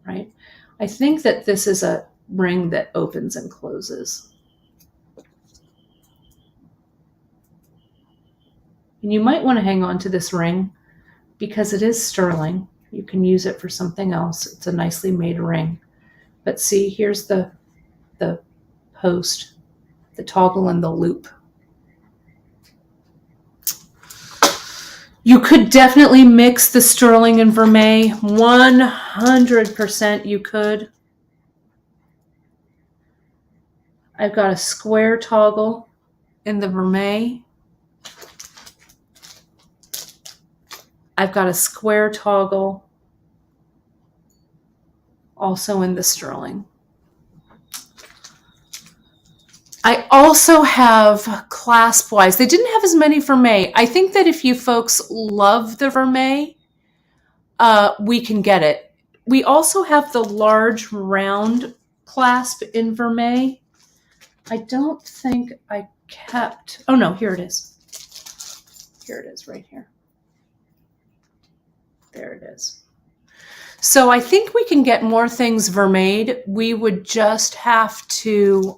right? I think that this is a ring that opens and closes. And you might want to hang on to this ring because it is sterling. You can use it for something else. It's a nicely made ring. But see, here's the post, the toggle and the loop. You could definitely mix the sterling and vermeil. 100% you could. I've got a square toggle in the vermeil. I've got a square toggle also in the sterling. I also have clasp-wise. They didn't have as many vermeil. I think that if you folks love the vermeil, we can get it. We also have the large round clasp in vermeil. I don't think I kept, oh no, here it is. Here it is right here. There it is. So I think we can get more things vermeiled. We would just have to,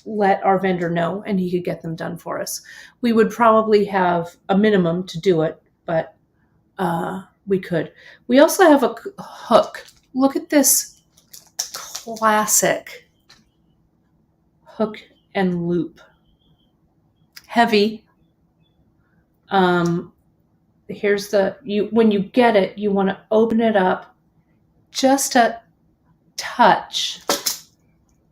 let our vendor know and he could get them done for us. We would probably have a minimum to do it, but we could. We also have a hook. Look at this classic hook and loop. Heavy. Here's when you get it, you want to open it up just a touch,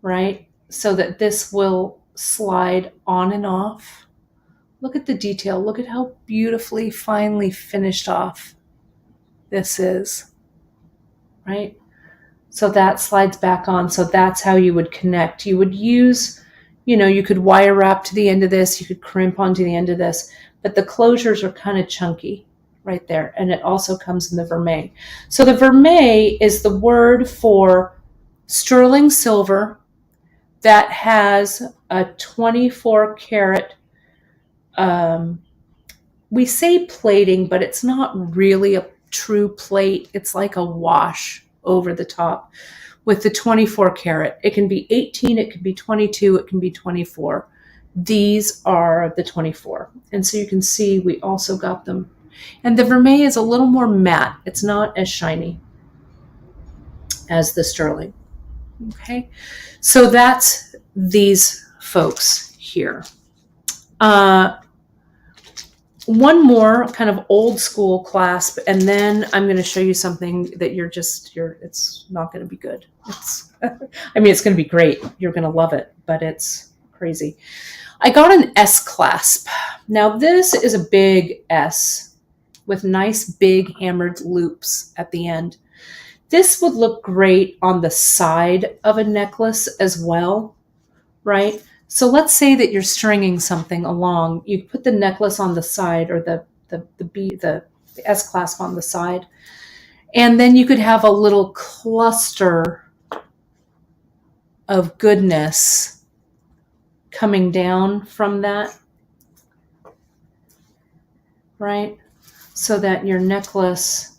right? So that this will slide on and off. Look at the detail. Look at how beautifully, finely finished off this is, right? So that slides back on. So that's how you would connect. You would use, you could wire wrap to the end of this. You could crimp onto the end of this. But the closures are kind of chunky right there. And it also comes in the vermeil. So the vermeil is the word for sterling silver that has a 24 karat, we say plating, but it's not really a true plate. It's like a wash over the top with the 24 karat. It can be 18, it can be 22, it can be 24. These are the 24. And so you can see we also got them. And the vermeil is a little more matte. It's not as shiny as the sterling. Okay, so that's these folks here. One more kind of old school clasp, and then I'm going to show you something that it's not going to be good. It's going to be great. You're going to love it, but it's crazy. I got an S clasp. Now this is a big S with nice big hammered loops at the end. This would look great on the side of a necklace as well, right? So let's say that you're stringing something along. You put the necklace on the side, or the S clasp on the side, and then you could have a little cluster of goodness coming down from that, right? So that your necklace,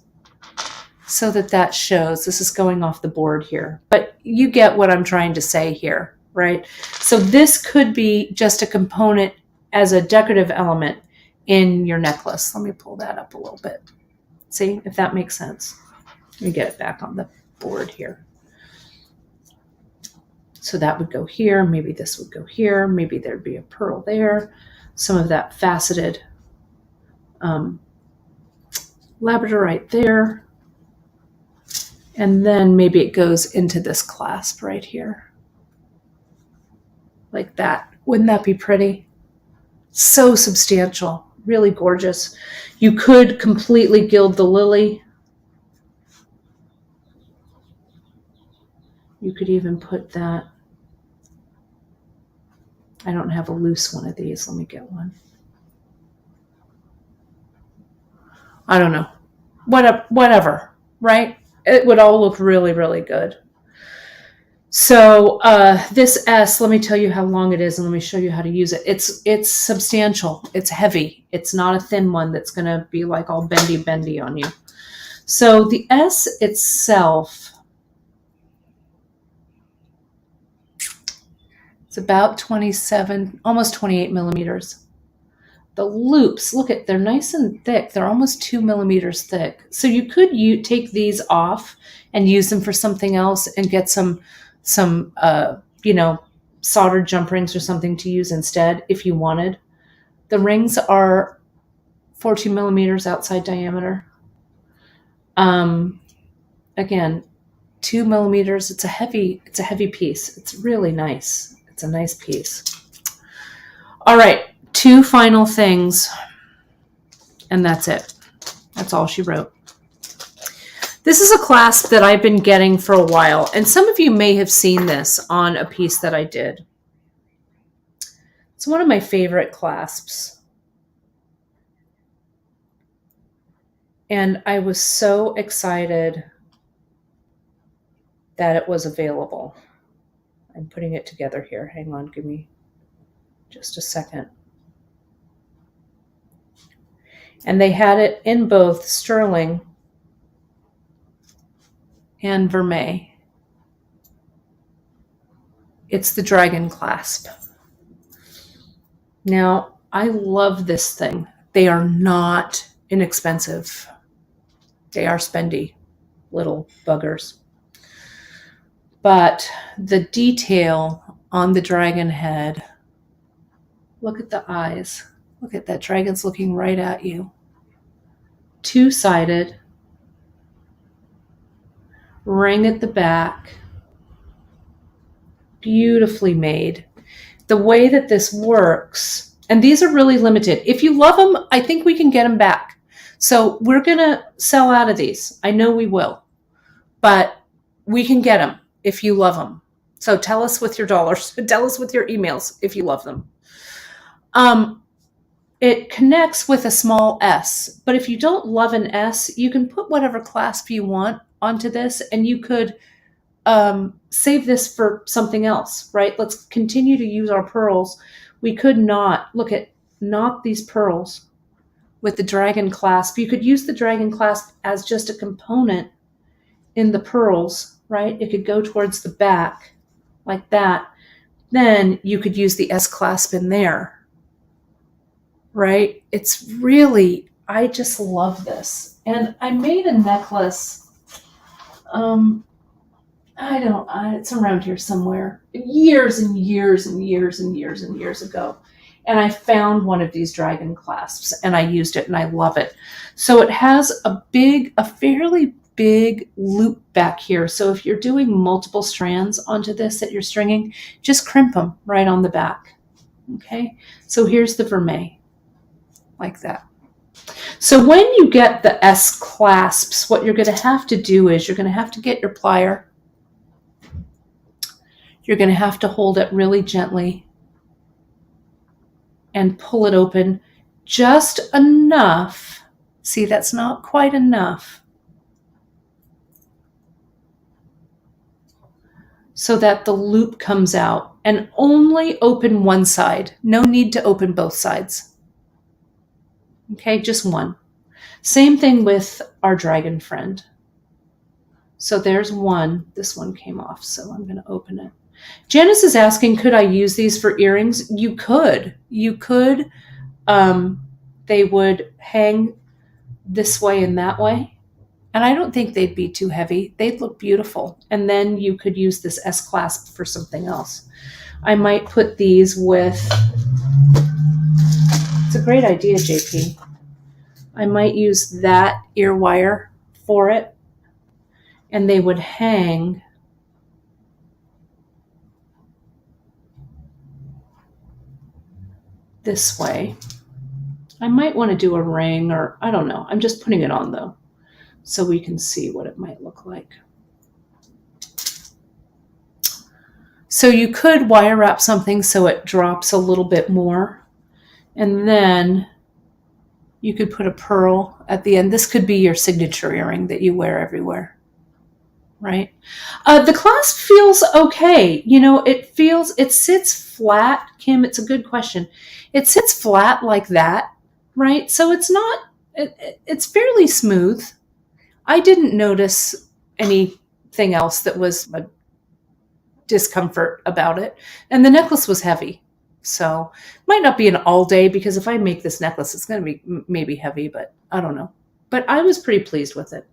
so that shows. This is going off the board here, but you get what I'm trying to say here, right? So this could be just a component as a decorative element in your necklace. Let me pull that up a little bit. See if that makes sense. Let me get it back on the board here. So that would go here. Maybe this would go here. Maybe there'd be a pearl there. Some of that faceted labradorite there. And then maybe it goes into this clasp right here. Like that. Wouldn't that be pretty? So substantial. Really gorgeous. You could completely gild the lily. You could even put that. I don't have a loose one of these. Let me get one. I don't know. Whatever, right? It would all look really, really good. So this S, let me tell you how long it is, and let me show you how to use it. It's substantial. It's heavy. It's not a thin one that's going to be like all bendy on you. So the S itself, it's about 27, almost 28 millimeters. The loops, look at, they're nice and thick. They're almost 2 millimeters thick. So you could take these off and use them for something else and get some soldered jump rings or something to use instead if you wanted. The rings are 14 millimeters outside diameter. Again, 2 millimeters. It's a heavy piece. It's really nice. It's a nice piece. All right, 2 final things, and that's it. That's all she wrote. This is a clasp that I've been getting for a while, and some of you may have seen this on a piece that I did. It's one of my favorite clasps. And I was so excited that it was available. I'm putting it together here. Hang on, give me just a second. And they had it in both sterling and Vermeil. It's the dragon clasp. Now, I love this thing. They are not inexpensive. They are spendy little buggers. But the detail on the dragon head, look at the eyes. Look at that, dragon's looking right at you. 2-sided, ring at the back, beautifully made. The way that this works, and these are really limited. If you love them, I think we can get them back. So we're going to sell out of these. I know we will, but we can get them if you love them. So tell us with your dollars, tell us with your emails if you love them. It connects with a small S, but if you don't love an S, you can put whatever clasp you want onto this, and you could save this for something else, right? Let's continue to use our pearls. We could knot these pearls with the dragon clasp. You could use the dragon clasp as just a component in the pearls, right? It could go towards the back like that. Then you could use the S clasp in there, right? It's really, I just love this. And I made a necklace. It's around here somewhere, years and years and years and years and years ago. And I found one of these dragon clasps and I used it and I love it. So it has a fairly big loop back here. So if you're doing multiple strands onto this that you're stringing, just crimp them right on the back. Okay. So here's the Vermeil like that. So when you get the S clasps, what you're going to have to do is you're going to have to get your plier. You're going to have to hold it really gently and pull it open just enough. See, that's not quite enough. So that the loop comes out, and only open one side. No need to open both sides. Okay, just one. Same thing with our dragon friend. So there's one. This one came off, so I'm going to open it. Janice is asking, could I use these for earrings? You could. You could. They would hang this way and that way. And I don't think they'd be too heavy. They'd look beautiful. And then you could use this S clasp for something else. I might put these with, it's a great idea, JP. I might use that ear wire for it. And they would hang this way. I might want to do a ring, or I don't know. I'm just putting it on though, so we can see what it might look like. So you could wire wrap something so it drops a little bit more. And then you could put a pearl at the end. This could be your signature earring that you wear everywhere, right? The clasp feels okay. It sits flat. Kim, it's a good question. It sits flat like that, right? So it's not, it's fairly smooth. I didn't notice anything else that was a discomfort about it. And the necklace was heavy. So might not be an all day, because if I make this necklace, it's going to be maybe heavy, but I don't know. But I was pretty pleased with it.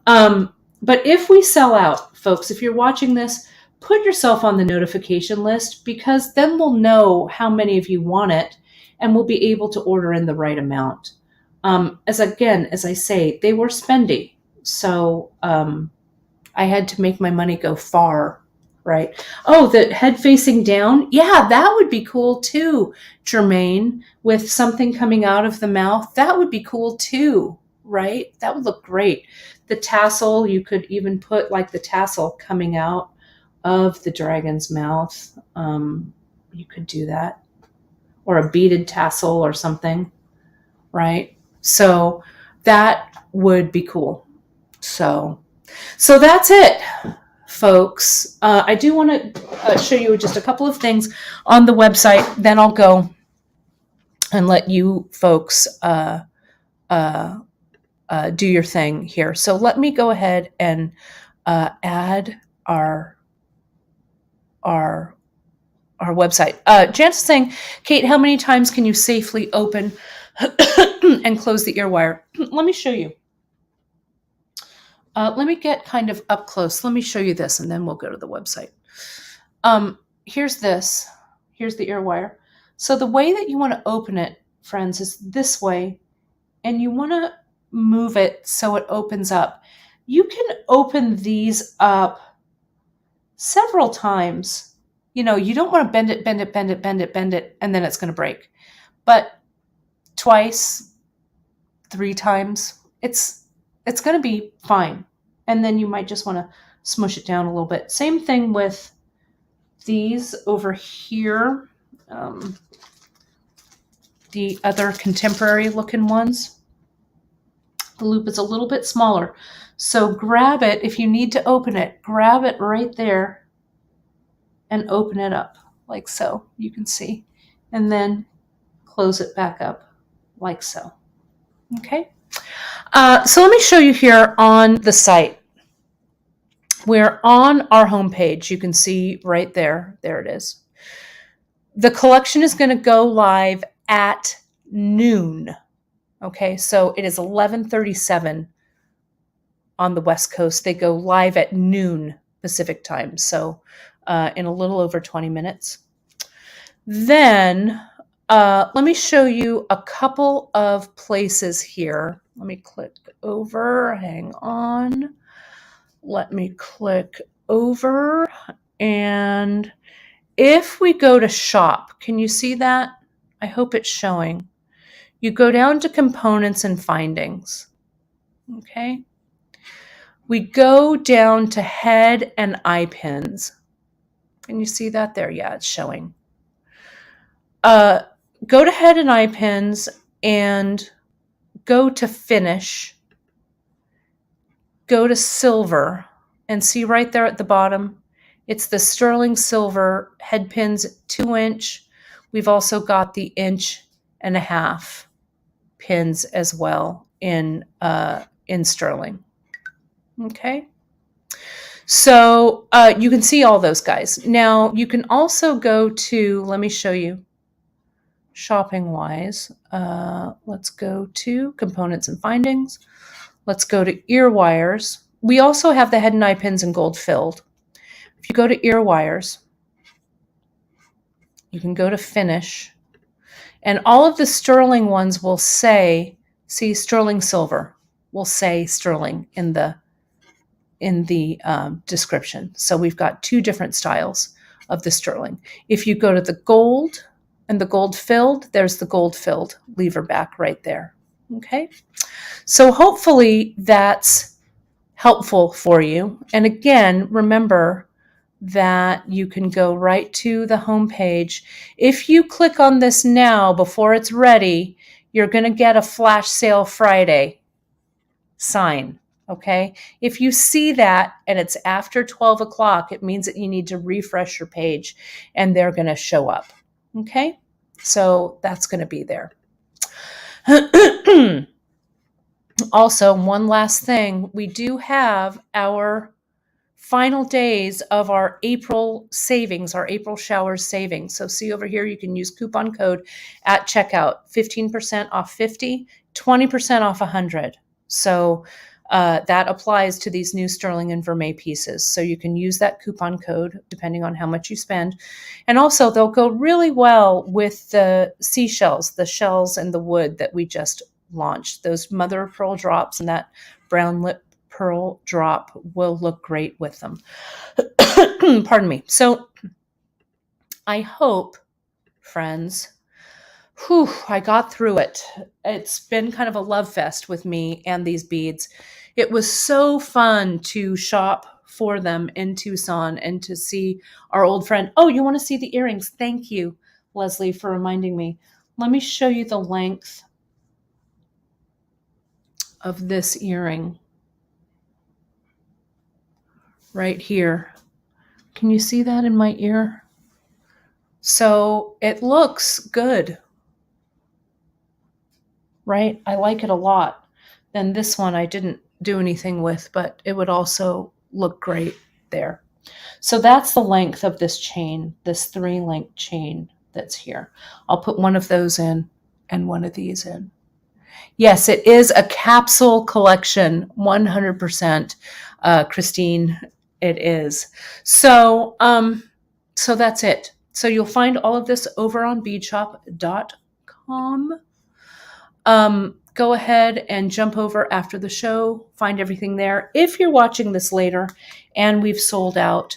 But if we sell out, folks, if you're watching this, put yourself on the notification list, because then we'll know how many of you want it and we'll be able to order in the right amount. As I say, they were spendy. So I had to make my money go far, right? Oh, the head facing down. Yeah, that would be cool too, Jermaine, with something coming out of the mouth. That would be cool too, right? That would look great. The tassel, you could even put like the tassel coming out of the dragon's mouth. You could do that. Or a beaded tassel or something, right? So that would be cool. So that's it, folks. I do want to show you just a couple of things on the website. Then I'll go and let you folks do your thing here. So let me go ahead and add our website. Jan's saying, Kate, how many times can you safely open and close the ear wire? Let me show you. Let me get kind of up close. Let me show you this, and then we'll go to the website. Here's this. Here's the ear wire. So the way that you want to open it, friends, is this way, and you want to move it so it opens up. You can open these up several times. You don't want to bend it, and then it's going to break. But twice, 3 times, it's going to be fine. And then you might just want to smush it down a little bit. Same thing with these over here. The other contemporary looking ones. The loop is a little bit smaller. So grab it. If you need to open it, grab it right there and open it up like so. You can see. And then close it back up like so. Okay. So let me show you here on the site. We're on our homepage. You can see right there. There it is. The collection is going to go live at noon. Okay, so it is 11:37 on the West Coast. They go live at noon Pacific time, so in a little over 20 minutes. Then let me show you a couple of places here. Let me click over. Hang on. Let me click over. And if we go to shop, can you see that? I hope it's showing. You go down to components and findings. Okay. We go down to head and eye pins. Can you see that there? Yeah, it's showing. Go to head and eye pins and go to finish. Go to silver and see right there at the bottom. It's the sterling silver head pins, 2-inch. We've also got the 1.5-inch pins as well in sterling. Okay. So you can see all those guys. Now you can also go to, let me show you shopping wise. Let's go to components and findings. Let's go to ear wires. We also have the head and eye pins in gold filled. If you go to ear wires, you can go to finish, and all of the sterling ones will say, see, sterling silver will say sterling in the description. So we've got 2 different styles of the sterling. If you go to the gold and the gold filled, there's the gold filled lever back right there. Okay. So hopefully that's helpful for you. And again, remember that you can go right to the homepage. If you click on this now before it's ready, you're going to get a flash sale Friday sign. Okay. If you see that and it's after 12 o'clock, it means that you need to refresh your page and they're going to show up. Okay. So that's going to be there. Also, one last thing, we do have our final days of our April savings, our April showers savings. So see over here, you can use coupon code at checkout, 15% off 50, 20% off 100. So that applies to these new sterling and vermeil pieces. So you can use that coupon code depending on how much you spend. And also they'll go really well with the seashells, the shells and the wood that we just launched. Those mother of pearl drops and that brown lip pearl drop will look great with them. Pardon me. So I hope, friends, I got through it. It's been kind of a love fest with me and these beads. It was so fun to shop for them in Tucson and to see our old friend. Oh, you want to see the earrings? Thank you, Leslie, for reminding me. Let me show you the length of this earring right here. Can you see that in my ear? So it looks good, right? I like it a lot. Then this one I didn't do anything with, but it would also look great there. So that's the length of this chain, this 3-link chain that's here. I'll put one of those in and one of these in. Yes, it is a capsule collection, 100%. Christine, it is. So that's it. So you'll find all of this over on beadshop.com. Go ahead and jump over after the show, find everything there. If you're watching this later and we've sold out,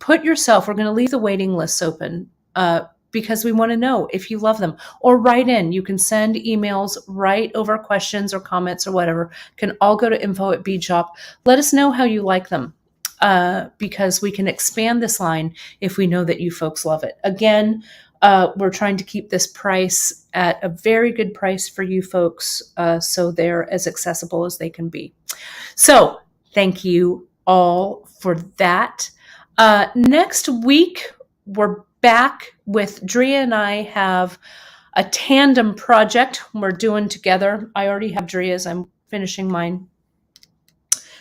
we're going to leave the waiting lists open because we want to know if you love them. Or write in. You can send emails, write over questions or comments or whatever. Can all go to info@beadshop. Let us know how you like them. Because we can expand this line if we know that you folks love it. Again, we're trying to keep this price at a very good price for you folks, so they're as accessible as they can be. So thank you all for that. Next week, we're back with Drea and I have a tandem project we're doing together. I already have Drea's. I'm finishing mine.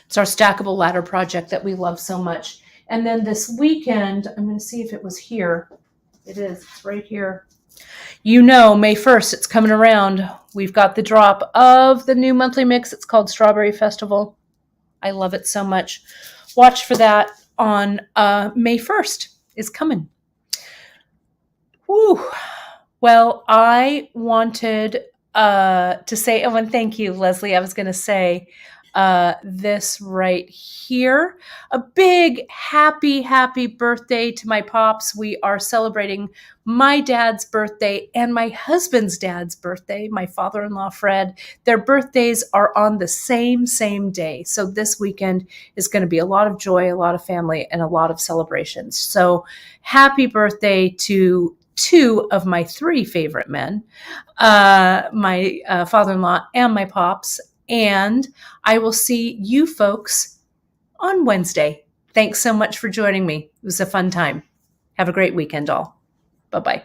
It's our stackable ladder project that we love so much. And then this weekend, I'm going to see if it was here. It is. It's right here. You know, May 1st, it's coming around. We've got the drop of the new monthly mix. It's called Strawberry Festival. I love it so much. Watch for that on May 1st. Is coming. Woo. Well, I wanted to say, oh, and thank you, Leslie. I was going to say this right here. A big happy birthday to my pops. We are celebrating my dad's birthday and my husband's dad's birthday, my father-in-law, Fred. Their birthdays are on the same day. So this weekend is going to be a lot of joy, a lot of family, and a lot of celebrations. So happy birthday to 2 of my 3 favorite men, my father-in-law and my pops. And I will see you folks on Wednesday. Thanks so much for joining me. It was a fun time. Have a great weekend, all. Bye-bye.